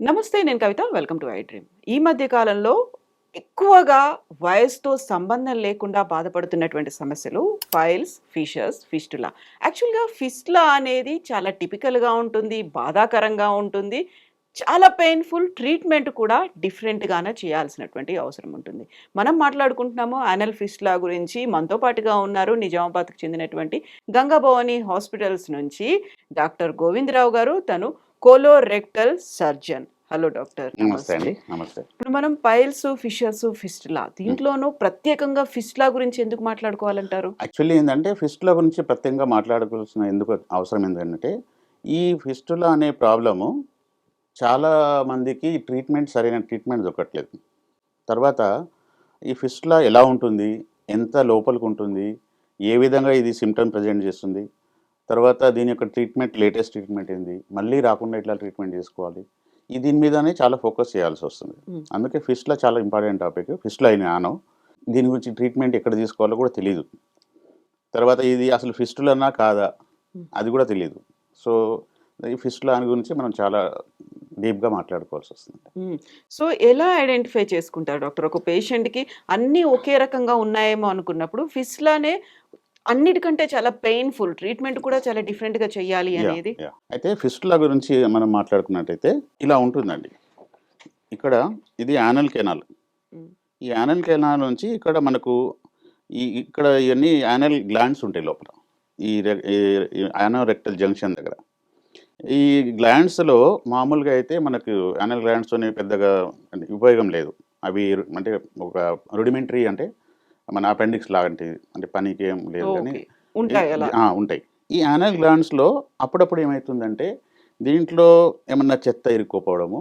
నమస్తే. నేను Kavitha. Welcome to I dream. ఈ మధ్య కాలంలో ఎక్కువగా వయసుతో సంబంధం లేకుండా బాధపడుతున్నటువంటి సమస్యలు పైల్స్, ఫిషర్స్, ఫిస్టులా. యాక్చువల్‌గా ఫిస్టులా అనేది చాలా టిపికల్‌గా ఉంటుంది. బాధాకరంగా ఉంటుంది. చాలా పెయిన్‌ఫుల్. ట్రీట్‌మెంట్ కూడా డిఫరెంట్‌గానే చేయాల్సినటువంటి అవసరం ఉంటుంది. మనం మాట్లాడుకుంటున్నాము యానల్ ఫిస్టులా గురించి. మనతో పాటుగా ఉన్నారు నిజామాబాద్‌కి చెందినటువంటి గంగాభవాని హాస్పిటల్స్ నుంచి డాక్టర్ గోవిందరావు గారు. తను కోలోరెక్టల్ సర్జన్. Hello doctor. నమస్తే నమస్తే. అండి. నమస్తే. ఇప్పుడు మనం పైల్స్, ఫిషర్స్, ఫిస్టులా హ్మ్. దీంట్లోనూ ప్రత్యేకంగా ఫిస్టులా గురించి ఎందుకు మాట్లాడుకోవాలంటారు? యాక్చువల్లీ ఏందంటే ఫిస్టులా గురించి ప్రత్యేకంగా మాట్లాడుకోవాల్సిన ఎందుకు అవసరం ఏందంటే, ఈ ఫిస్టులా అనే ప్రాబ్లము చాలా మందికి సరైన ట్రీట్మెంట్ దొరకట్లేదు. తర్వాత ఈ ఫిస్టులా ఎలా ఉంటుంది? ఎంత లోపలికుంటుంది? ఏ విధంగా ఇది సింప్టమ్ ప్రెజెంట్ చేస్తుంది? తర్వాత దీని యొక్క లేటెస్ట్ ట్రీట్మెంట్ ఏంది? మళ్ళీ రాకుండా ఎట్లా ట్రీట్మెంట్ చేసుకోవాలి? దీని మీదనే చాలా ఫోకస్ చేయాల్సొస్తుంది. హ్మ్. అందుకే ఫిస్టులా చాలా ఇంపార్టెంట్ టాపిక్. ఫిస్టులా నానో దీని గురించి ట్రీట్మెంట్ ఎక్కడ తీసుకోవాలో కూడా తెలీదు. తర్వాత ఇది అసలు ఫిస్టులనా కాదా? హ్మ్. అది కూడా తెలీదు. సో, ఈ ఫిస్టులా అని గురించి మనం చాలా డీప్‌గా మాట్లాడుకోవాల్సొస్తుంది. హ్మ్. సో, ఎలా ఐడెంటిఫై చేసుకుంటారు డాక్టర్? ఒక పేషెంట్‌కి అన్నీ ఒకే రకంగా ఉన్నాయేమో అనుకున్నప్పుడు ఫిస్టులానే అన్నిటికంటే చాలా పెయిన్‌ఫుల్. ట్రీట్మెంట్ కూడా చాలా డిఫరెంట్‌గా చేయాలి యాహ్! అనేది. యాహ్! అయితే ఫిస్టులా గురించి మనం మాట్లాడుకున్నట్టయితే ఇలా ఉంటుందండి. ఇక్కడ ఇది యానల్ కెనాల్. హ్మ్. ఈ యానల్ కెనాల్ నుంచి ఇక్కడ మనకు ఇక్కడ ఇయన్నీ యానల్ గ్లాండ్స్ ఉంటాయి లోపల. ఈ రె ఈ ఈ యానోరెక్టల్ జంక్షన్ దగ్గర. ఈ గ్లాండ్స్‌లో మామూలుగా అయితే మనకు యానల్ గ్లాండ్స్‌తోని పెద్దగా అంటే ఉపయోగం లేదు. అవి అంటే ఒక రూడిమెంటరీ అంటే మన అపెండిక్స్ లాంటివి. అంటే పనికి ఏం లేదు గానీ ఓకే. ఉంటాయి అలా. ఉంటాయి. ఈ యానల్ గ్లాండ్స్‌లో అప్పుడప్పుడు ఏమైతుందంటే దీంట్లో ఏమన్నా చెత్త ఇరుక్కుపోవడము,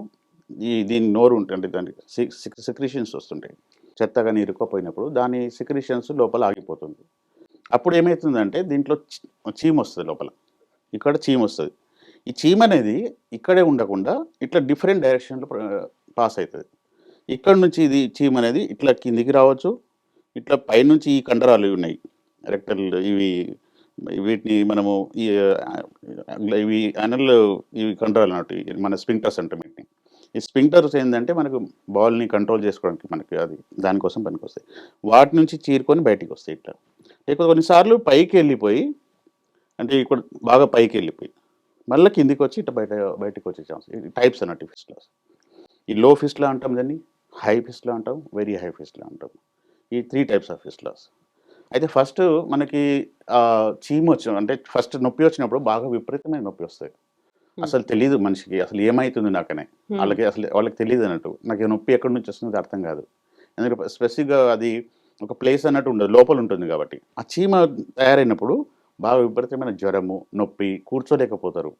దీని నోరు ఉంటుంది. అంటే దానికి సెక్రీషన్స్ వస్తుంటాయి. చెత్త గాని ఇరుక్కుపోయినప్పుడు దాని సెక్రీషన్స్ లోపల ఆగిపోతుంది. అప్పుడు ఏమైతుందంటే దీంట్లో చీమొస్తది లోపల. ఇక్కడ చీమొస్తది. ఈ చీమనేది ఇక్కడే ఉండకుండా ఇట్లా డిఫరెంట్ డైరెక్షన్‌లో పాస్ అయితది. ఇక్కడి నుంచి ఇది చీమనేది ఇట్లా కిందికి రావచ్చు. ఇట్లా పైనుంచి ఈ కండరాలు ఉన్నాయి. రెక్టల్ ఇవి వీటిని మనము ఇవి అనల్ ఇవి కండరాలన్నట్టు మన స్ఫింక్టర్స్ అంటాం వీటిని. ఈ స్ఫింక్టర్స్ ఏందంటే మనకు బాల్‌ని కంట్రోల్ చేసుకోవడానికి మనకి అది దానికోసం పనికొస్తాయి. వాటి నుంచి చీరుకొని బయటికొస్తాయి ఇట్లా. లేకపోతే కొన్నిసార్లు పైకెళ్ళిపోయి అంటే ఇక్కడ బాగా పైకెళ్ళిపోయి మళ్ళా కిందికొచ్చి ఇట్లా బయటికొచ్చే ఛాన్స్. ఇది టైప్స్ అన్నట్టు ఫిస్టులాస్. ఈ లో ఫిస్టులా అంటాం దాన్ని. హై ఫిస్టులా అంటాం. వెరీ హై ఫిస్టులా అంటాం. ఈ 3 టైప్స్ ఆఫ్ ఫిస్టులాస్. అయితే ఫస్టు మనకి అంటే ఫస్ట్ నొప్పి వచ్చినప్పుడు బాగా విపరీతమైన నొప్పొస్తది. హ్మ్. అసలు తెలీదు మనిషికి. అసలు ఏమైతుంది నాకని. హ్మ్. వాళ్ళకి తెలీదన్నట్టు. నాకు ఈ నొప్పి ఎక్కడి నుంచి వస్తుందో అర్థం కాదు. ఎందుకంటే స్పెసిఫిక్‌గా అది ఒక ప్లేస్ అన్నట్టు ఉండదు. లోపలుంటుంది కాబట్టి. ఆ చీమ తయారైనప్పుడు బాగా విపరీతమైన జ్వరము, నొప్పి, కూర్చోలేకపోతారు.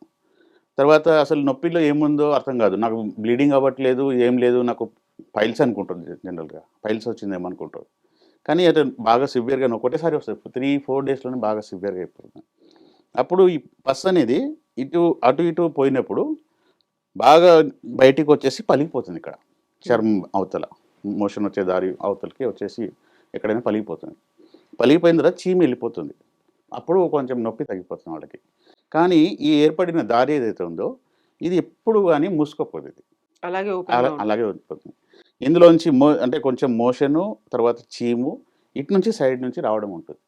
తర్వాత అసలు నొప్పిలో ఏముందో అర్థం కాదు. నాకు బ్లీడింగ్ అవ్వట్లేదు, ఏం లేదు. నాకు పైల్స్ అనుకుంటారు జనరల్‌గా. పైల్స్ వచ్చిందేమో అనుకుంటారు. కానీ అది బాగా సివియర్‌గా ఒకటేసారి వస్తది. 3, 4 డేస్‌లోనే బాగా సివియర్‌గా అయిపోతుంది. అప్పుడు ఈ పస్ అనేది అటు ఇటు పోయినప్పుడు బాగా బయటికొచ్చేసి పలిగిపోతుందిక్కడ. హ్మ్. చర్మం అవతల. మోషన్ వచ్చే దారి అవతలకి వచ్చేసి ఎక్కడైనా పలిగిపోతుంది. పలిగిపోయిన తర్వాత చీమ ఎళ్ళిపోతుంది. అప్పుడు కొంచెం నొప్పి తగ్గిపోతుంది వాళ్ళకి. కానీ ఈ ఏర్పడిన దారి ఏదైతే ఉందో, ఇది ఎప్పుడు గాని మూసుకుపోదిది. అలాగే ఓపెన్‌గా ఉంటుంది. అలాగే ఉండిపోతుంది. ఇందులోంచి అంటే కొంచెం మోషను, తర్వాత చీము, ఇటు నుంచి సైడ్ నుంచి రావడం ఉంటుంది.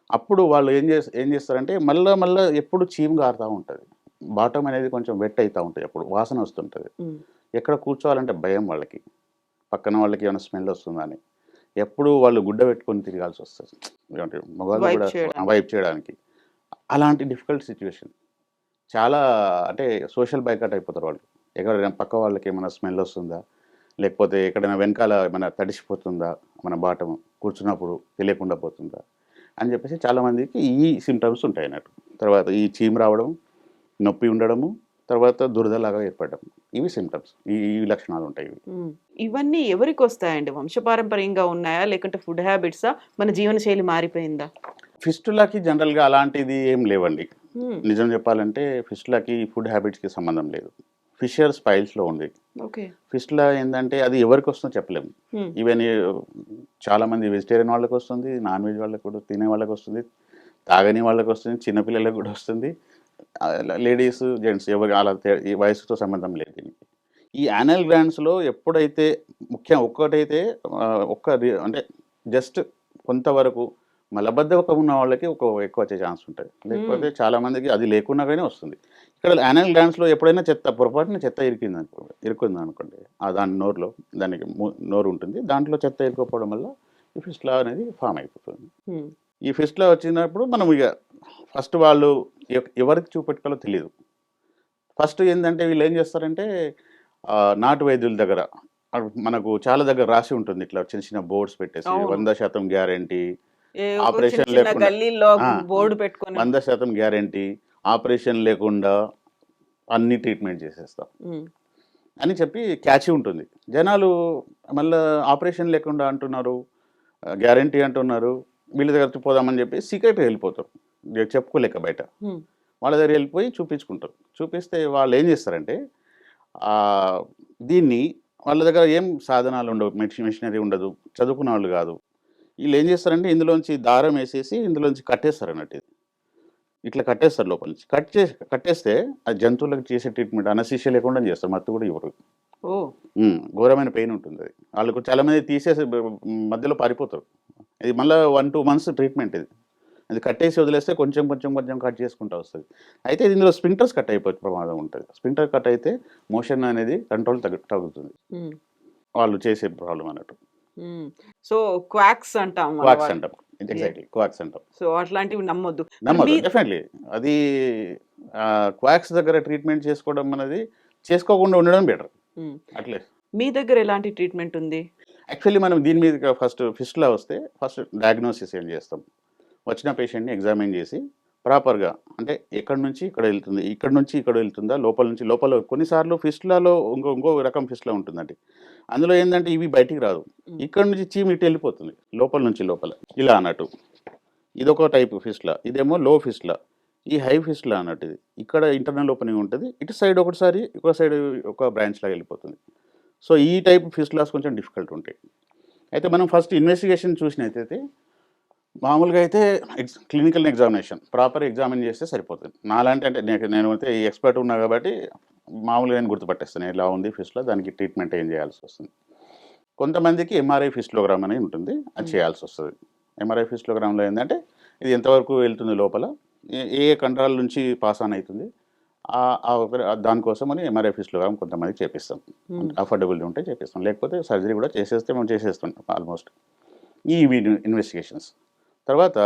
అప్పుడు వాళ్ళు ఏం చేస్తారంటే మళ్ళా ఎప్పుడు చీము గారుతా ఉంటది. బాటమ్ అనేది కొంచెం వెట్ అయితా ఉంటది అప్పుడు. వాసన వస్తుంటది. హ్మ్. ఎక్కడ కూర్చోవాలంటే భయం వాళ్ళకి. పక్కన వాళ్ళకి ఏమైనా స్మెల్ వస్తుందా అని. ఎప్పుడు వాళ్ళు గుడ్డ పెట్టుకొని తిరగాల్సొస్తది. అంటే మగవాళ్ళు వైప్ గూడా చేయడానికి. వైప్ చేయడానికి. అలాంటి డిఫికల్ట్ సిట్యుయేషన్. చాలా అంటే సోషల్ బైకాట్ అయిపోతారు వాళ్ళు. ఎవరైనా పక్క వాళ్ళకేమైనా స్మెల్ వస్తుందా? లేకపోతే ఎక్కడైనా వెనకాల ఏమైనా తడిసిపోతుందా? మన బాటము కూర్చున్నప్పుడు తెలియకుండా పోతుందా? అని చెప్పేసి చాలామందికి ఈ సింప్టమ్స్ ఉంటాయన్నట్టు. తర్వాత ఈ చీము రావడం, నొప్పి ఉండడము, తర్వాత దురదలాగా ఏర్పడడం. ఇవి సింప్టమ్స్. ఈ లక్షణాలుంటాయి ఇవి. హ్మ్. ఇవన్నీ ఎవరికొస్తాయండి? వంశపారంపర్యంగా ఉన్నాయా? లేకుంటే ఫుడ్ హ్యాబిట్సా? మన జీవనశైలి మారిపోయిందా? ఫిస్టులాకి జనరల్‌గా అలాంటిది ఏం లేవండి. హ్మ్. నిజం చెప్పాలంటే ఫిస్టులాకి ఫుడ్ హ్యాబిట్స్‌కి సంబంధం లేదు. ఫిషర్ స్పైల్స్‌లో ఉంది. ఓకే. ఫిస్టులా ఏందంటే అది ఎవరికొస్తుందో చెప్పలేము. హ్మ్. ఈవెన్ చాలామంది వెజిటేరియన్ వాళ్ళకొస్తుంది, నాన్ వెజ్ వాళ్ళకి కూడా తినే వాళ్ళకొస్తుంది, తాగని వాళ్ళకొస్తుంది, చిన్న పిల్లలకి గూడా వస్తుంది. లేడీస్, జెంట్స్ ఎవరు అలా ఈ వయసుతో సంబంధం లేదు దీనికి. ఈ యానల్ గ్లాండ్స్‌లో ఎప్పుడైతే ఒక్కటైతే అంటే జస్ట్ కొంతవరకు మలబద్ధకం ఉన్న వాళ్ళకి ఎక్కువ వచ్చే ఛాన్స్ ఉంటది. లేకపోతే చాలా మందికి అది లేకున్నా గాని వస్తుంది. ఇక్కడ యానల్ గ్లాండ్స్‌లో ఎప్పుడైనా పొరపాటున చెత్త ఇరుక్కుందనుకోండి. దాని నోరులో దానికి నోరు ఉంటుంది. దాంట్లో చెత్త ఇరుక్కోపోవడం వల్ల ఈ ఫిస్టులా అనేది ఫార్మ్ అయిపోతుంది. హ్మ్. ఈ ఫిస్టులా వచ్చినప్పుడు మనం ఫస్ట్ వాళ్ళు ఎవరికి చూపెట్టుకోవాలో తెలీదు. ఫస్ట్ ఏందంటే వీళ్ళేం చేస్తారంటే నాటు వైద్యుల దగ్గర మనకు చాలా దగ్గర రాసి ఉంటుంది. ఇట్లా చిన్న చిన్న బోర్డ్స్ పెట్టేసి అవును. 100% గ్యారంటీ. చిన్న ఆపరేషన్ చిన్న లేకుండా గల్లీల్లో ఆ! బోర్డు పెట్టుకొని 100% గ్యారంటీ. ఆపరేషన్ లేకుండా అన్ని ట్రీట్మెంట్ చేసేస్తాం హ్మ్. అని చెప్పి క్యాచీ ఉంటుంది. జనాలు మళ్ళా ఆపరేషన్ లేకుండా అంటున్నారు. గ్యారంటీ అంటున్నారు. వీళ్ళ దగ్గరికి పోదామని చెప్పి సీక్రెట్‌గా వెళ్ళిపోతారు. చెప్పుకోలేక బయట. హ్మ్. వాళ్ళ దగ్గర వెళ్ళిపోయి చూపించుకుంటారు. చూపిస్తే వాళ్ళు ఏం చేస్తారంటే దీన్ని వాళ్ళ దగ్గర ఏం సాధనాలు ఉండవు. మిషనరీ ఉండదు. చదువుకున్న వాళ్ళు కాదు. వీళ్ళు ఏం చేస్తారంటే ఇందులోంచి దారం వేసేసి ఇందులోంచి కట్టేస్తారన్నట్టు ఇది. ఇట్లా కట్టేస్తారు లోపల నుంచి. కట్టేస్తే ఆ జంతువులకు చేసే ట్రీట్మెంట్ అనస్థీషియా లేకుండా చేస్తారు. మత్తు కూడా ఇవ్వరు. ఓహ్! ఘోరమైన పెయిన్ ఉంటుందది. వాళ్ళకు చాలామంది తీసేసి మధ్యలో పారిపోతారు. ఇది మళ్ళా 1, 2 మంత్స్ ట్రీట్మెంట్ ఇది. అది కట్టేసి వదిలేస్తే కొంచెం, కొంచెం, కొంచెం కట్ చేసుకుంటా వస్తది. అయితే ఇందులో స్పింటర్స్ కట్ అయిపోయే ప్రమాదం ఉంటది. స్పింటర్ కట్ అయితే మోషన్ అనేది కంట్రోల్ తగ్గుతుంది. హ్మ్. వాళ్ళు చేసే ప్రాబ్లమ్ అన్నట్టు. హ్మ్. సో, క్వాక్స్ అంటాం మన క్వాక్స్ వాళ్ళు. అంటాం. ఎగ్జాక్ట్‌లీ క్వాక్స్ అంటాం. సో, అట్లాంటివి నమ్మొద్దు. మరి నమ్మదు. డెఫినెట్‌లీ. అది క్వాక్స్ దగ్గర ట్రీట్మెంట్ చేసుకోవడం అనేది చేసుకోకుండా ఉండడం బెటర్. హ్మ్. అట్లే. మీ దగ్గర ఎలాంటి ట్రీట్మెంట్ ఉంది? యాక్చువల్లీ మనం దీని మీద ఫిస్టులా వస్తే ఫస్ట్ డయాగ్నోసిస్ ఏం చేస్తాం. వచ్చిన పేషెంట్‌ని ఎగ్జామిన్ చేసి ప్రాపర్‌గా అంటే ఎక్కడి నుంచి ఇక్కడ వెళ్తుంది, ఇక్కడి నుంచి ఇక్కడ వెళ్తుందా, లోపల నుంచి కొన్నిసార్లు ఫిస్టులాలో ఇంకో రకం ఫిస్టులా ఉంటుందండి. అందులో ఏందంటే ఇవి బయటికి రాదు. హ్మ్. ఇక్కడి నుంచి చీమ ఇటు వెళ్ళిపోతుంది. లోపల నుంచి లోపల. ఇలా అన్నట్టు. ఇదొక టైపు ఫిస్టులా. ఇదేమో లో ఫిస్టులా. ఈ హై ఫిస్టులా అన్నట్టు ఇది. ఇక్కడ ఇంటర్నల్ ఓపెనింగ్ ఉంటది. ఇటు సైడ్ ఒకసారి, ఇంకో సైడ్ ఒక బ్రాంచ్ లాగా వెళ్ళిపోతుంది. సో, ఈ టైప్ ఫిస్టులాస్ కొంచెం డిఫికల్ట్ ఉంటాయి. అయితే మనం ఫస్ట్ ఇన్వెస్టిగేషన్ చూసినట్టయితే మామూలుగా అయితే క్లినికల్ ఎగ్జామినేషన్ ప్రాపర్ ఎగ్జామిన్ చేస్తే సరిపోతుంది. నాలాంటి అంటే నేనైతే ఎక్స్‌పర్ట్ ఉన్నా కాబట్టి మామూలుగా నేను గుర్తుపట్టేస్తాను. ఇలా ఉంది ఫిస్టులా దానికి ట్రీట్మెంట్ ఏం చేయాల్సొస్తుంది. కొంతమందికి ఎంఆర్ఐ ఫిస్టులోగ్రామ్ అని ఉంటుంది. అది హ్మ్. చేయాల్సొస్తది. ఎంఆర్ఐ ఫిస్టులోగ్రామ్‌లో ఏందంటే ఇది ఎంతవరకు వెళ్తుంది లోపల, ఏ ఏ కండరాల నుంచి పాస్ ఆన్ అయితుంది. దానికోసమని ఎంఆర్ఐ ఫిస్టులోగ్రామ్ కొంతమందికి చేపిస్తాం. హ్మ్. అఫోర్డబుల్ ఉంటే చేపిస్తాం. లేకపోతే సర్జరీ కూడా మేము చేసేస్తుంటాం ఆల్మోస్ట్. ఈ ఇన్వెస్టిగేషన్స్. తర్వాత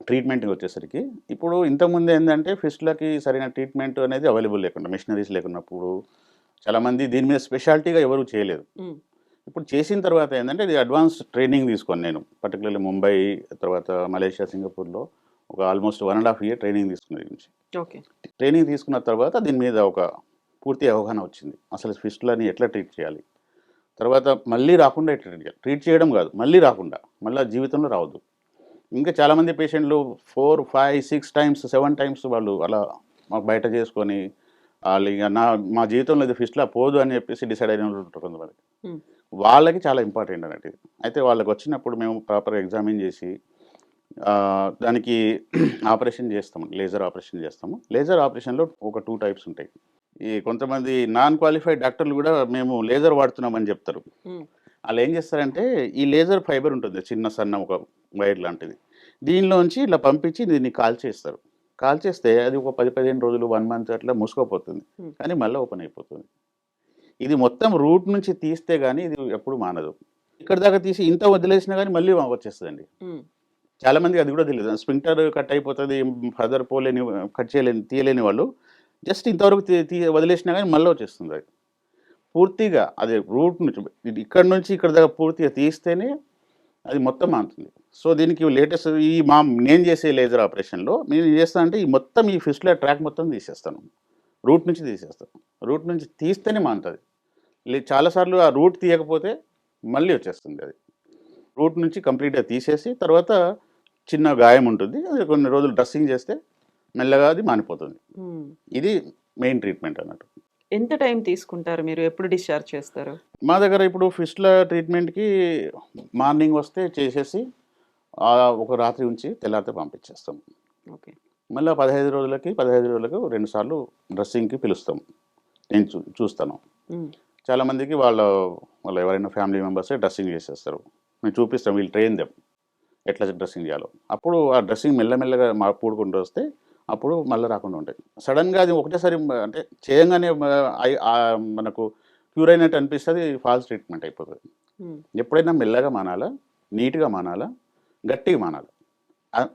ట్రీట్మెంట్‌కి వచ్చేసరికి ఇప్పుడు ఇంతకుముందు ఏందంటే ఫిస్టులకి సరైన ట్రీట్మెంట్ అనేది అవైలబుల్ లేకుండా మిషనరీస్ లేకున్నప్పుడు చాలామంది దీని మీద స్పెషాలిటీగా ఎవరు చేయలేదు. హ్మ్. ఇప్పుడు చేసిన తర్వాత ఏందంటే ఇది అడ్వాన్స్ ట్రైనింగ్ తీసుకోను నేను. పర్టిక్యులర్‌లీ ముంబై, తర్వాత మలేషియా, సింగపూర్‌లో ఒక ఆల్మోస్ట్ 1 ½ ఇయర్ ట్రైనింగ్ తీసుకున్న దీని నుంచి. ఓకే. ట్రైనింగ్ తీసుకున్న తర్వాత దీని మీద ఒక పూర్తి అవగాహన వచ్చింది. అసలు ఫిస్టులని ఎట్లా ట్రీట్ చేయాలి? తర్వాత మళ్ళీ రాకుండా ఎట్లా ట్రీట్ చేయాలి? ట్రీట్ చేయడం కాదు, మళ్ళీ రాకుండా, మళ్ళా జీవితంలో రావద్దు. ఇంకా చాలామంది పేషెంట్‌లు 4, 5, 6 టైమ్స్, 7 టైమ్స్ వాళ్ళు అలా బయట చేసుకొని ఆళ్ళిగ మా జీవితంలో ఇది ఫిస్టులా పోదు అని చెప్పేసి డిసైడ్ అయిన వాళ్ళు ఉంటారు కొంతమంది. హ్మ్. వాళ్ళకి చాలా ఇంపార్టెంట్ అన్నట్టు ఇది. అయితే వాళ్ళకొచ్చినప్పుడు మేము ప్రాపర్‌గా ఎగ్జామిన్ చేసి దానికి ఆపరేషన్ చేస్తాము. లేజర్ ఆపరేషన్ చేస్తాము. లేజర్ ఆపరేషన్‌లో ఒక 2 టైప్స్ ఉంటాయి. కొంతమంది నాన్ క్వాలిఫైడ్ డాక్టర్లు కూడా మేము లేజర్ వాడుతున్నామని చెప్తారు. హ్మ్. ఆళ్ళేం చేస్తారంటే ఈ లేజర్ ఫైబర్ ఉంటుంది. చిన్న సన్న ఒక వైర్ లాంటిది. దీనిలోంచి ఇట్లా పంపించి దీన్ని కాల్చేస్తారు. కాల్చేస్తే అది ఒక 10, 15 రోజులు, 1 మంత్ అట్లా మూసుకుపోతుంది. హ్మ్. కానీ మళ్ళా ఓపెన్ అయిపోతుంది. ఇది మొత్తం రూట్ నుంచి తీస్తే గాని ఇది ఎప్పుడు మానదు. ఇక్కడి దాకా తీసి ఇంత వదిలేసినా గాని మళ్ళీ వచ్చేస్తదండి. హ్మ్. చాలా మందికి అది కూడా తెలీదు. స్ఫింక్టర్ కట్ అయిపోతది. ఫర్దర్ తీయలేని వాళ్ళు జస్ట్ ఇంతవరకు తి తి వదిలేసినా గాని మళ్ళా వచ్చేస్తుందది. పూర్తిగా అది రూట్ నుంచి ఇది ఇక్కడి నుంచి ఇక్కడి దాకా పూర్తిగా తీస్తేనే అది మొత్తం మానుతుంది. సో, దీనికి లేటెస్ట్ నేను చేసే లేజర్ ఆపరేషన్‌లో నేనేం చేస్తానంటే ఈ మొత్తం ఈ ఫిస్టులా ట్రాక్ మొత్తం తీసేస్తాను. రూట్ నుంచి తీసేస్తాను. రూట్ నుంచి తీస్తేనే మానుతది. చాలా సార్లు ఆ రూట్ తీయకపోతే మళ్ళీ వచ్చేస్తుంది అది. రూట్ నుంచి కంప్లీట్‌గా తీసేసి తర్వాత చిన్న గాయం ఉంటుంది. అది కొన్ని రోజులు డ్రెస్సింగ్ చేస్తే మెల్లగా అది మానిపోతుంది. హ్మ్. ఇది మెయిన్ ట్రీట్మెంట్ అన్నట్టు. ఎంత టైం తీసుకుంటారు మీరు? ఎప్పుడు డిశ్చార్జ్ చేస్తారు? మా దగ్గర ఇప్పుడు ఫిస్టుల ట్రీట్మెంట్‌కి మార్నింగ్ వస్తే చేసేసి ఒక రాత్రి ఉంచి తెల్లారితే పంపించేస్తాం. ఓకే. మళ్ళా 15 రోజులకు 2 సార్లు డ్రెస్సింగ్‌కి పిలుస్తాం. నేను చూస్తాను. హ్మ్. చాలామందికి వాళ్ళు ఎవరైనా ఫ్యామిలీ మెంబర్సే డ్రెస్సింగ్ చేసేస్తారు. మేము చూపిస్తాం, వీళ్ళు ట్రైన్ దెమ్ ఎట్లా డ్రెస్సింగ్ చేయాలో. అప్పుడు ఆ డ్రెస్సింగ్ మెల్లమెల్లగా పూడుకుంటూ వస్తే అప్పుడు మళ్ళీ రాకుండా ఉంటాయి. సడన్‌గా అది ఒకటేసారి అంటే చేయంగానే మనకు క్యూర్ అయినట్టు అనిపిస్తది. ఫాల్స్ ట్రీట్మెంట్ అయిపోతది. హ్మ్. ఎప్పుడైనా మెల్లగా మానాలా, నీట్‌గా మానాలా, గట్టిగా మానాలా.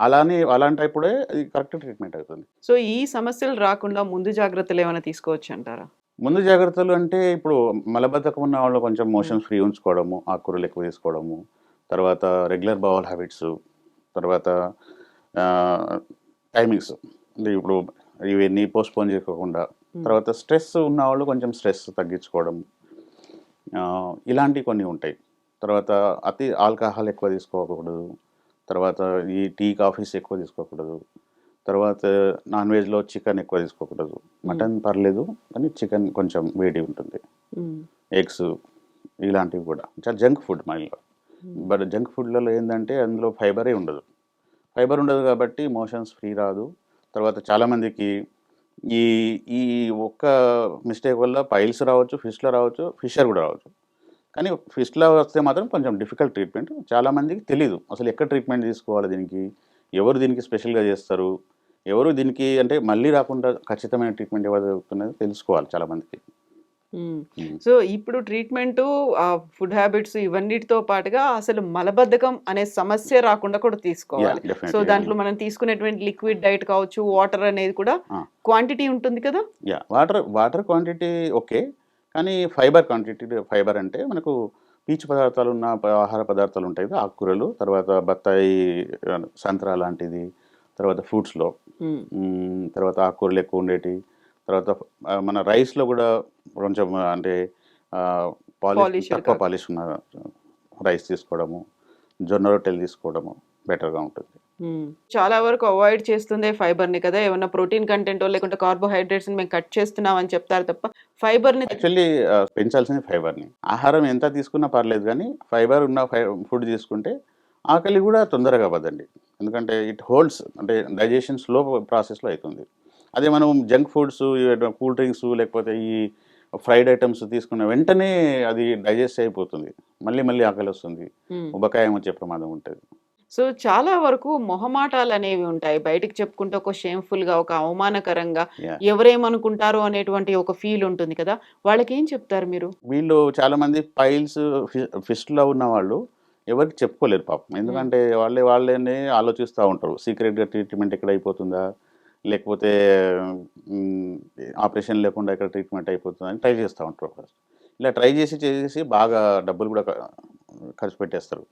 అలానే అలాంటప్పుడే అది కరెక్ట్ ట్రీట్మెంట్ అవుతుంది. సో, ఈ సమస్యలు రాకుండా ముందు జాగ్రత్తలేమైనా తీసుకోవచ్చంటారా? ముందు జాగ్రత్తలు అంటే ఇప్పుడు మలబద్ధకం ఉన్న వాళ్ళు కొంచెం హ్మ్. మోషన్స్ ఫ్రీ ఉంచుకోవడము, ఆకుకూరలు ఎక్కువ తీసుకోవడము, తర్వాత రెగ్యులర్ బవల్ హ్యాబిట్స్, తర్వాత ఆహ్, టైమింగ్స్. అంటే ఇప్పుడు ఇవన్నీ పోస్ట్‌పోన్ చేసుకోకుండా, హ్మ్. తర్వాత స్ట్రెస్ ఉన్నవాళ్ళు కొంచెం స్ట్రెస్ తగ్గించుకోవడం. ఇలాంటివి కొన్ని ఉంటాయి. తర్వాత అతి ఆల్కహాల్ ఎక్కువ తీసుకోకూడదు. తర్వాత ఈ టీ, కాఫీస్ ఎక్కువ తీసుకోకూడదు. తర్వాత నాన్ వెజ్‌లో చికెన్ ఎక్కువ తీసుకోకూడదు. హ్మ్. మటన్ పర్లేదు. కానీ చికెన్ కొంచెం వేడి ఉంటుంది. హ్మ్. ఎగ్స్ ఇలాంటివి కూడా. చాలా జంక్ ఫుడ్ మైల్డ్‌గా. హ్మ్. బట్ జంక్ ఫుడ్‌లలో ఏందంటే అందులో ఫైబరే ఉండదు. ఫైబర్ ఉండదు కాబట్టి మోషన్స్ ఫ్రీ రాదు. తర్వాత చాలామందికి ఈ ఈ ఒక్క మిస్టేక్ వల్ల పైల్స్ రావచ్చు, ఫిస్ట్‌లా రావచ్చు, ఫిషర్ కూడా రావచ్చు. కానీ ఫిస్ట్‌లా వస్తే మాత్రం కొంచెం డిఫికల్ట్ ట్రీట్మెంట్. చాలామందికి తెలీదు. అసలు ఎక్కడ ట్రీట్మెంట్ తీసుకోవాలి దీనికి? ఎవరు దీనికి స్పెషల్‌గా చేస్తారు? ఎవరు దీనికి అంటే మళ్ళీ రాకుండా ఖచ్చితమైన ట్రీట్మెంట్ ఎవరు దొరుకుతున్నదో తెలుసుకోవాలి చాలామందికి. హ్మ్. హ్మ్. సో, ఇప్పుడు ట్రీట్మెంటు ఫుడ్ హ్యాబిట్స్ ఇవన్నిటితో పాటుగా అసలు మలబద్ధకం అనే సమస్య రాకుండా కూడా తీసుకోవాలి. So, definitely. దాంట్లో మనం తీసుకునేటువంటి లిక్విడ్ డైట్ కావచ్చు, వాటర్ అనేది కూడా ఆ! క్వాంటిటీ ఉంటుంది కదా! Water quantity okay. కానీ ఫైబర్ క్వాంటిటీ ఫైబర్ అంటే మనకు పీచు పదార్థాలున్న ఆహార పదార్థాలు ఉంటాయి కదా! ఆకుకూరలు, తర్వాత బత్తాయి, సంత్రా లాంటిది, తర్వాత ఫ్రూట్స్‌లో హ్మ్. తర్వాత ఆకుకూరలు ఎక్కువ ఉండేటివి. తర్వాత మన రైస్‌లో గూడా కొంచెం అంటే ఆహ్, పాలిష్డ్ తక్కువ కాకుండా. పాలిష్ ఉన్న రైస్ తీసుకోవడము, జొన్న రొట్టెలు తీసుకోవడము బెటర్‌గా ఉంటుంది. హ్మ్. చాలా వరకు అవాయిడ్ చేస్తుందే ఫైబర్‌ని కదా! ఏమన్నా ప్రోటీన్ కంటెంటో లేకుంటే కార్బోహైడ్రేట్స్‌ని మేము కట్ చేస్తున్నాం అని చెప్తారు తప్ప ఫైబర్‌ని యాక్చువల్లీ పెంచాల్సింది ఫైబర్‌ని. ఆహారం ఎంత తీసుకున్నా పర్లేదు గానీ, ఫైబర్ ఉన్న ఫుడ్ తీసుకుంటే ఆకలి గూడా తొందరగా అవ్వదండి. ఎందుకంటే ఇట్ హోల్డ్స్ అంటే డైజెషన్ స్లో ప్రాసెస్‌లో అయితుంది. అదే మనం జంక్ ఫుడ్స్, కూల్ డ్రింక్స్ లేకపోతే ఈ ఫ్రైడ్ ఐటెమ్స్ తీసుకున్న వెంటనే అది డైజెస్ట్ అయిపోతుంది. మళ్ళీ మళ్ళీ ఆకలొస్తుంది. హ్మ్. ఉబకాయం వచ్చే ప్రమాదం ఉంటది. సో, చాలా వరకు మొహమాటాలనేవి ఉంటాయి. బయటికి చెప్పుకుంటే ఒక షేమ్‌ఫుల్‌గా, ఒక అవమానకరంగా యాహ్! ఎవరేమనుకుంటారో అనేటువంటి ఒక ఫీల్ ఉంటుంది కదా! వాళ్ళకేం చెప్తారు మీరు? వీళ్ళు చాలామంది పైల్స్, ఫిస్ట్‌లో ఉన్నవాళ్ళు ఎవరికీ చెప్పుకోలేరు పాపం. హ్మ్. ఎందుకంటే వాళ్ళనే ఆలోచిస్తా ఉంటారు. సీక్రెట్‌గా ట్రీట్మెంట్ ఎక్కడ అయిపోతుందా? లేకపోతే హ్మ్, ఆపరేషన్ లేకుండా ఎక్కడ ట్రీట్మెంట్ అయిపోతుందా? అని ట్రై చేస్తా ఉంటారు ఫస్ట్. ఇలా ట్రై చేసి బాగా డబ్బులు కూడా ఖర్చు పెట్టేస్తారు.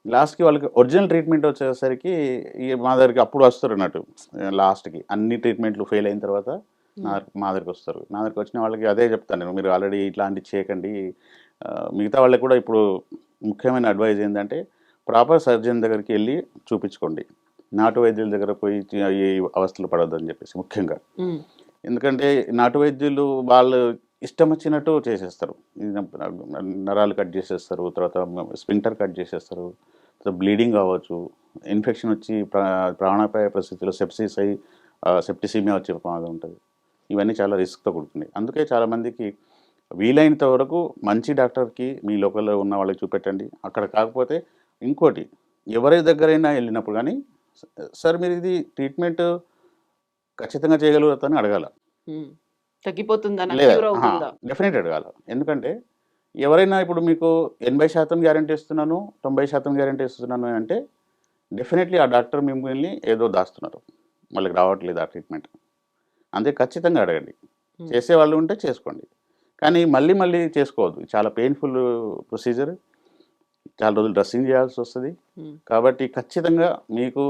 లాస్ట్‌కి వాళ్ళకి ఒరిజినల్ ట్రీట్మెంట్ వచ్చేసరికి మా దగ్గరికి అప్పుడు వస్తారన్నట్టు లాస్ట్‌కి. అన్ని ట్రీట్మెంట్‌లు ఫెయిల్ అయిన తర్వాత హ్మ్. మా దగ్గరికొస్తారు. నా దగ్గరికొచ్చిన వాళ్ళకి అదే చెప్తాను నేను. మీరు ఆల్రెడీ ఇట్లాంటివి చేయకండి. మిగతా వాళ్ళకి కూడా ఇప్పుడు ముఖ్యమైన అడ్వైస్ ఏందంటే, ప్రాపర్ సర్జన్ దగ్గరికెళ్లి చూపించుకోండి. నాటు వైద్యుల దగ్గర పోయి ఈ అవస్థలు పడొద్దని చెప్పేసి ముఖ్యంగా. హ్మ్. ఎందుకంటే నాటు వైద్యులు వాళ్ళు ఇష్టం వచ్చినట్టు చేసేస్తారు. నరాలు కట్ చేసేస్తారు. తర్వాత స్ఫింక్టర్ కట్ చేసేస్తారు. తర్వాత బ్లీడింగ్ అవ్వచ్చు. ఇన్ఫెక్షన్ వచ్చి ప్రాణాపాయ పరిస్థితిలో సెప్సిస్ అయ్యి సెప్టిసిమియా వచ్చే ప్రమాదం ఉంటది. ఇవన్నీ చాలా రిస్క్‌తో కూడుకున్నయి. అందుకే చాలామందికి వీలైనంత వరకు మంచి డాక్టర్‌కి మీ లోకల్‌లో ఉన్న వాళ్ళకి చూపెట్టండి. అక్కడ కాకపోతే ఇంకోటి ఎవరి దగ్గరైనా ఎళ్ళినప్పుడు గానీ, స సార్ మీరిది ట్రీట్మెంట్ ఖచ్చితంగా చేయగలుగుతారని అడగాల. హ్మ్. తగ్గిపోతుందనా? లేదా క్యూర్ అహా! అవుతుందా? డెఫినెట్ అడగాల. ఎందుకంటే ఎవరైనా ఇప్పుడు మీకు 80% గ్యారంటీ ఇస్తున్నాను, 90% గ్యారంటీ ఇస్తున్నాను అంటే డెఫినెట్‌లీ ఆ డాక్టర్ మిమ్మల్ని ఏదో దాస్తున్నారు. వాళ్ళకి రావట్లేదు ఆ ట్రీట్మెంట్. అంతే ఖచ్చితంగా అడగండి. హ్మ్. చేసేవాళ్ళు ఉంటే చేసుకోండి. కానీ మళ్ళీ మళ్ళీ చేసుకోవద్దు. చాలా పెయిన్‌ఫుల్ ప్రొసీజర్. చాలా రోజులు డ్రెస్సింగ్ చేయాల్సొస్తది. హ్మ్. కాబట్టి ఖచ్చితంగా మీకు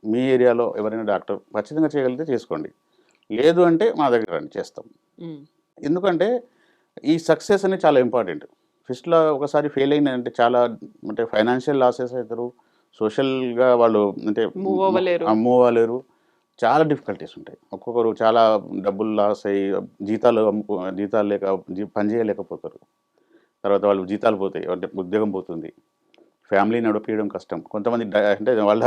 మీ ఏరియాలో ఎవరైనా డాక్టర్ ఖచ్చితంగా చేయగలిగితే చేసుకోండి. లేదు అంటే మా దగ్గర రండి చేస్తాం. హ్మ్. ఎందుకంటే ఈ సక్సెస్ అనేది చాలా ఇంపార్టెంట్. ఫిస్ట్‌లా ఒకసారి ఫెయిల్ అయిందంటే చాలా అంటే ఫైనాన్షియల్ లాసెస్ అయితారు. సోషల్‌గా వాళ్ళు అంటే మూవ్ అవ్వలేరు. మూవ్ అవ్వలేరు. చాలా డిఫికల్టీస్ ఉంటాయి. ఒక్కొక్కరు చాలా డబ్బులు లాస్ అయ్యి జీతాలు లేక పని చేయలేకపోతారు. తర్వాత వాళ్ళు జీతాలు పోతాయి. అంటే ఉద్యోగం పోతుంది. ఫ్యామిలీని నడిపియడం కష్టం. కొంతమంది అంటే వాళ్ళ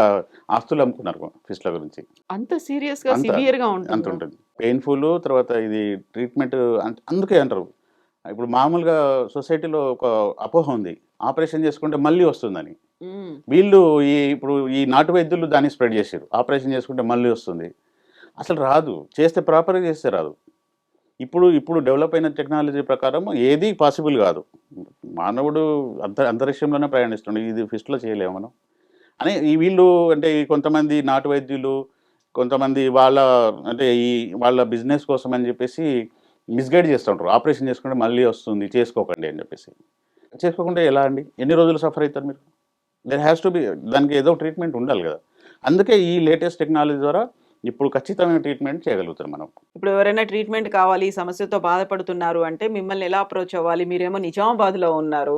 ఆస్తులు అమ్ముకున్నారు ఫిస్ట్‌ల గురించి. అంత సీరియస్‌గా, అంత సివియర్‌గా ఉంటుందా? అంతుంటుంది. పెయిన్‌ఫుల్ తర్వాత ఇది ట్రీట్మెంట్ అందుకే అంటారు. ఇప్పుడు మామూలుగా సొసైటీలో ఒక అపోహ ఉంది, ఆపరేషన్ చేసుకుంటే మళ్ళీ వస్తుందని. వీళ్ళు ఇప్పుడు ఈ నాటు వైద్యులు దాన్ని స్ప్రెడ్ చేశారు, ఆపరేషన్ చేసుకుంటే మళ్ళీ వస్తుంది. అసలు రాదు, చేస్తే ప్రాపర్గా చేస్తే రాదు. ఇప్పుడు డెవలప్ అయిన టెక్నాలజీ ప్రకారం ఏది పాసిబుల్ కాదు. మానవుడు అంతరిక్షంలోనే ప్రయాణిస్తుండే, ఇది ఫిస్ట్లో చేయలేము మనం అని వీళ్ళు అంటే ఈ కొంతమంది నాటు వైద్యులు, కొంతమంది వాళ్ళ బిజినెస్ కోసం అని చెప్పేసి మిస్గైడ్ చేస్తుంటారు. ఆపరేషన్ చేసుకుంటే మళ్ళీ వస్తుంది, చేసుకోకండి అని చెప్పేసి. చేసుకోకుండా ఎలా అండి, ఎన్ని రోజులు సఫర్ అవుతారు మీరు? దెర్ హ్యాస్ టు బి, దానికి ఏదో ట్రీట్మెంట్ ఉండాలి కదా. అందుకే ఈ లేటెస్ట్ టెక్నాలజీ ద్వారా ఇప్పుడు ఖచ్చితమైన ట్రీట్మెంట్ చేయగలుగుతాం మనం. ఇప్పుడు ఎవరైనా ట్రీట్మెంట్ కావాలి, ఈ సమస్యతో బాధపడుతున్నారు అంటే మిమ్మల్ని ఎలా అప్రోచ్ అవ్వాలి? మీరేమో నిజామాబాద్లో ఉన్నారు.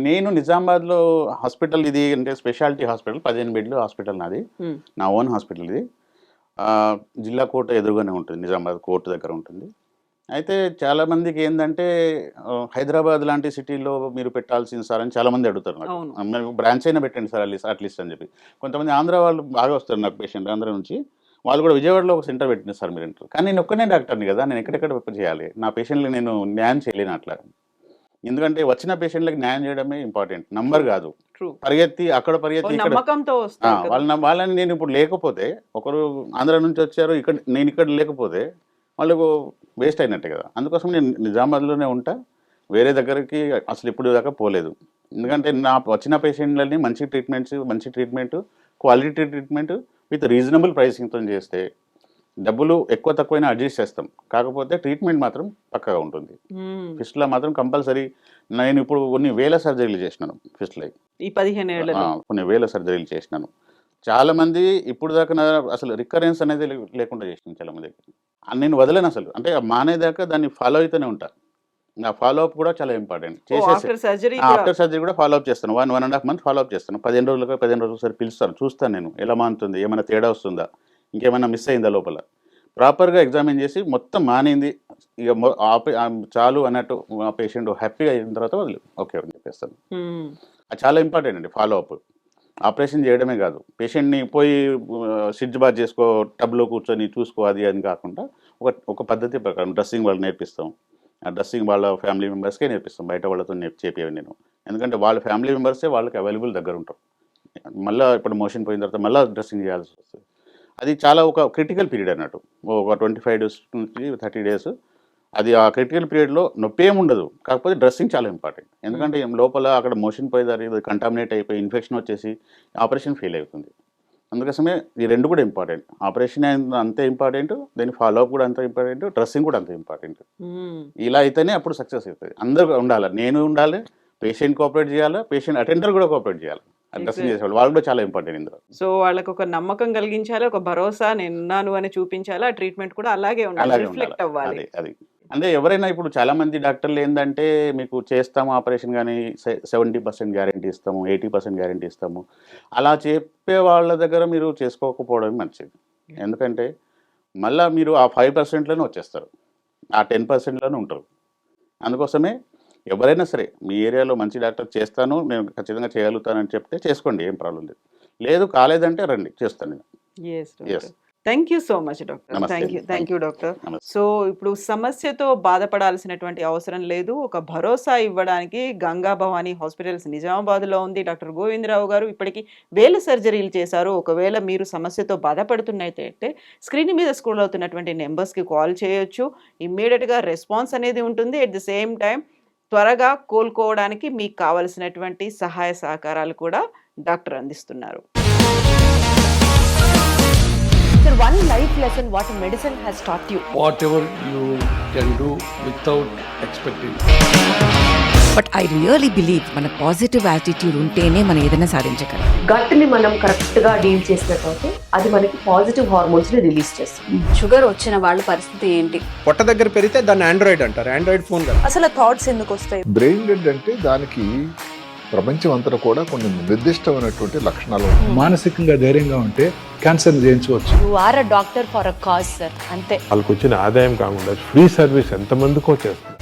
నేను నిజామాబాద్లో హాస్పిటల్, ఇది అంటే స్పెషాలిటీ హాస్పిటల్, 15 బెడ్లు హాస్పిటల్ నాది, నా ఓన్ హాస్పిటల్ ఇది. జిల్లా కోర్టు ఎదురుగానే ఉంటుంది, నిజామాబాద్ కోర్టు దగ్గర ఉంటుంది. అయితే చాలామందికి ఏంటంటే హైదరాబాద్ లాంటి సిటీలో మీరు పెట్టాల్సింది సార్ అని చాలామంది అడుగుతారు నాకు. మీరు బ్రాంచ్ అయినా పెట్టండి సార్ అట్లీస్ట్ అని చెప్పి. కొంతమంది ఆంధ్ర వాళ్ళు బాగా వస్తారు నాకు, పేషెంట్ ఆంధ్ర నుంచి. వాళ్ళు కూడా విజయవాడలో ఒక సెంటర్ పెట్టిన సార్ మీరు అంటారు. కానీ నేను ఒక్కనే డాక్టర్ని కదా, నేను ఎక్కడెక్కడ చేయాలి, నా పేషెంట్లకు నేను న్యాయం చేయలేను అట్లా. ఎందుకంటే వచ్చిన పేషెంట్లకు న్యాయం చేయడమే ఇంపార్టెంట్, నంబర్ కాదు. పరిగెత్తి నమ్మకంతో వాళ్ళని నేను ఇప్పుడు లేకపోతే, ఒకరు ఆంధ్ర నుంచి వచ్చారు, నేను ఇక్కడ లేకపోతే వాళ్ళకు వేస్ట్ అయినట్టే కదా. అందుకోసం నేను నిజామాబాద్లోనే ఉంటా, వేరే దగ్గరికి అసలు ఇప్పుడు దాకా పోలేదు. ఎందుకంటే నా వచ్చిన పేషెంట్లని మంచి treatment, quality treatment with reasonable ప్రైసింగ్తో చేస్తే డబ్బులు ఎక్కువ తక్కువైనా అడ్జస్ట్ చేస్తాం. కాకపోతే ట్రీట్మెంట్ మాత్రం పక్కగా ఉంటుంది. ఫిస్ట్లో మాత్రం కంపల్సరీ. నేను ఇప్పుడు కొన్ని వేల సర్జరీలు చేసినాను ఫిస్ట్లో, ఈ 15 ఏళ్ళలో కొన్ని వేల సర్జరీలు చేసినాను. చాలామంది ఇప్పుడు దాకా అసలు రికరెన్స్ అనేది లేకుండా చేసినాను చాలామందికి. నేను వదలను అసలు, అంటే మానేదాకా దాన్ని ఫాలో అవుతూనే ఉంటా. నా ఫాలో అప్ కూడా చాలా ఇంపార్టెంట్. ఆఫ్టర్ సర్జరీ కూడా ఫాలో అప్ చేస్తాను, 1.5 months ఫాలో అప్ చేస్తాను. 15 రోజులకు ఒకసారి పిలుస్తాను, చూస్తాను నేను ఎలా మానుతుంది, ఏమైనా తేడా వస్తుందా, ఇంకేమైనా మిస్ అయిందా లోపల. ప్రాపర్గా ఎగ్జామిన్ చేసి మొత్తం మానింది ఇక చాలు అన్నట్టు ఆ పేషెంట్ హ్యాపీగా అయిన తర్వాత ఓకే అని చెప్పేస్తాను. అది చాలా ఇంపార్టెంట్ అండి ఫాలో అప్. ఆపరేషన్ చేయడమే కాదు, పేషెంట్ని పోయి సిడ్జ్ బాత్ చేసుకో, టబ్లో కూర్చొని చూసుకో, అది కాకుండా ఒక పద్ధతి ప్రకారం డ్రెస్సింగ్ వాళ్ళు నేర్పిస్తాం. ఆ డ్రెస్సింగ్ వాళ్ళ ఫ్యామిలీ మెంబర్స్కే నేర్పిస్తాం, బయట వాళ్ళతో చెప్పేవి నేను. ఎందుకంటే వాళ్ళ ఫ్యామిలీ మెంబర్సే వాళ్ళకి అవైలబుల్ దగ్గర ఉంటారు. మళ్ళీ ఇప్పుడు మోషన్ పోయిన తర్వాత మళ్ళీ డ్రెస్సింగ్ చేయాల్సి వస్తుంది. అది చాలా ఒక క్రిటికల్ పీరియడ్ అన్నట్టు, ఒక 25 days నుంచి 30 days. అది ఆ క్రిటికల్ పీరియడ్లో నొప్పి ఏమి ఉండదు, కాకపోతే డ్రెస్సింగ్ చాలా ఇంపార్టెంట్. ఎందుకంటే లోపల అక్కడ మోషన్ పోయేదారి కంటామినేట్ అయిపోయి ఇన్ఫెక్షన్ వచ్చేసి ఆపరేషన్ ఫెయిల్ అవుతుంది. అందుకోసమే ఈ రెండు కూడా ఇంపార్టెంట్. ఆపరేషన్ అంతే ఇంపార్టెంట్, దాని ఫాలో అప్ కూడా అంతే ఇంపార్టెంట్, డ్రెస్సింగ్ కూడా అంతే ఇంపార్టెంట్. ఇలా అయితేనే అప్పుడు సక్సెస్ అవుతుంది. అందరూ ఉండాలి, నేను ఉండాలి, పేషెంట్ కోఆపరేట్ చేయాలి, పేషెంట్ అటెండర్ కూడా కోఆపరేట్ చేయాలి. డ్రెస్సింగ్ చేసేవాళ్ళు వాళ్ళు కూడా చాలా ఇంపార్టెంట్ ఇందులో. సో వాళ్ళకి ఒక నమ్మకం కలిగించాలి, ఒక భరోసా నేనున్నాను అని చూపించాలి. ఆ ట్రీట్మెంట్ కూడా అలాగే ఉండాలి, రిఫ్లెక్ట్ అవ్వాలి. అది అంటే ఎవరైనా ఇప్పుడు చాలామంది డాక్టర్లు ఏంటంటే మీకు చేస్తాము ఆపరేషన్ కానీ 70% గ్యారెంటీ ఇస్తాము, 80% గ్యారెంటీ ఇస్తాము, అలా చెప్పే వాళ్ళ దగ్గర మీరు చేసుకోకపోవడం మంచిది. ఎందుకంటే మళ్ళీ మీరు ఆ 5%లోనే వచ్చేస్తారు, ఆ 10%లోనే ఉంటారు. అందుకోసమే ఎవరైనా సరే మీ ఏరియాలో మంచి డాక్టర్ చేస్తాను, నేను ఖచ్చితంగా చేయగలుగుతానని చెప్తే చేసుకోండి, ఏం ప్రాబ్లం లేదు. లేదు కాలేదంటే రండి, చేస్తాను నేను. Thank you so much doctor. Thank you doctor. So ఇప్పుడు సమస్యతో బాధపడాల్సినటువంటి అవసరం లేదు, ఒక భరోసా ఇవ్వడానికి గంగా భవానీ హాస్పిటల్స్ నిజామాబాద్లో ఉంది. డాక్టర్ గోవిందరావు గారు ఇప్పటికీ వేల సర్జరీలు చేశారు. ఒకవేళ మీరు సమస్యతో బాధపడుతున్నట్టయితే స్క్రీన్ మీద స్క్రోల్ అవుతున్నటువంటి నెంబర్స్కి కాల్ చేయొచ్చు. ఇమ్మీడియట్గా రెస్పాన్స్ అనేది ఉంటుంది. ఎట్ ది సేమ్ టైం త్వరగా కోలుకోవడానికి మీకు కావలసినటువంటి సహాయ సహకారాలు కూడా డాక్టర్ అందిస్తున్నారు. Sir, one life lesson what medicine has taught you. Whatever you can do without expecting. But I really believe మన పాజిటివ్ యాటిట్యూడ్ ఉంటేనే మనం ఏదైనా సాధించగలం. గట్ ని మనం కరెక్ట్ గా డీల్ చేసినట్లయితే అది మనకి పాజిటివ్ హార్మోన్స్ ని రిలీజ్ చేస్తుంది. షుగర్ వచ్చిన వాళ్ళ పరిస్థితి ఏంటి? పొట్ట దగ్గర పెరిగితే దాన్ని ఆండ్రాయిడ్ అంటారు, ఆండ్రాయిడ్ ఫోన్ కదా. అసలు థాట్స్ ఎందుకు వస్తాయి? బ్రెయిన్ డెడ్ అంటే దానికి ప్రపంచం అంతా కూడా కొన్ని నిర్దిష్టమైనటువంటి లక్షణాలు. మానసికంగా ధైర్యంగా ఉంటే క్యాన్సర్ జయించవచ్చు. You are a doctor for a cause sir, అంతే. వాళ్ళకి వచ్చిన ఆదాయం కాకుండా ఫ్రీ సర్వీస్ ఎంతమందికో చేస్తుంది.